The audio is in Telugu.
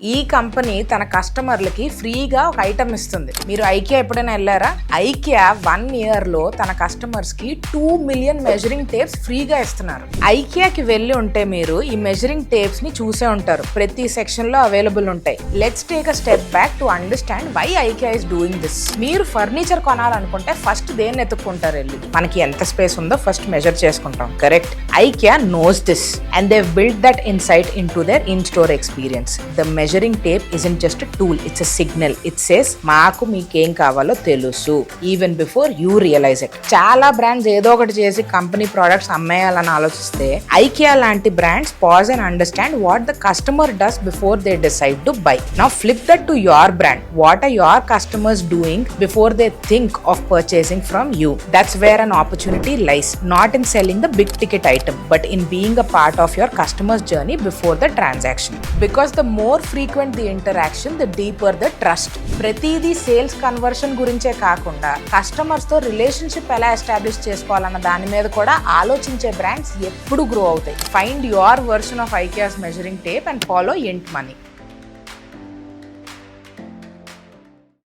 ఈ కంపెనీ తన కస్టమర్లకి ఫ్రీగా ఒక ఐటమ్ ఇస్తుంది. మీరు ఐకియా ఎప్పుడైనా వెళ్ళారా? ఐకియా 1 year లో తన కస్టమర్స్ కి 2 million మెజరింగ్ టేప్స్ ఫ్రీగా ఇస్తున్నారు. ఐకియాకి వెళ్ళి ఉంటే మీరు ఈ మెజరింగ్ టేప్స్ ని చూసే ఉంటారు. ప్రతి సెక్షన్ లో అవైలబుల్ ఉంటాయి. Let's take a step back to understand why IKEA is doing this. మీరు ఫర్నిచర్ కొనాలనుకుంటే ఫస్ట్ దేన్ని ఎత్తుక్కుంటారు? వెళ్ళి మనకి ఎంత స్పేస్ ఉందో ఫస్ట్ మెజర్ చేసుకుంటాం. Correct? IKEA knows this and they've built that insight into their in-store experience. The measuring tape isn't just a tool, it's a signal. It says maaku meekem kavalo telusu even before you realize it. Chala brands ఏదో ఒకటి చేసి కంపెనీ ప్రొడక్ట్స్ అమ్మేయాలని ఆలోచిస్తే ఐకియా లాంటి brands pause and understand what the customer does before they decide to buy. Now flip that to your brand. What are your customers doing before they think of purchasing from you? That's where an opportunity lies, not in selling the big ticket item but in being a part of your customer's journey before the transaction. Because the more frequent the interaction, the deeper the trust. ప్రతిదీ సేల్స్ కన్వర్షన్ గురించే కాకుండా కస్టమర్స్ తో రిలేషన్షిప్ ఎలా ఎస్టాబ్లిష్ చేసుకోవాలన్న దాని మీద కూడా ఆలోచించే బ్రాండ్స్ ఎప్పుడు గ్రో అవుతాయి. Find your version of IKEA's measuring tape and follow యింట్ మనీ.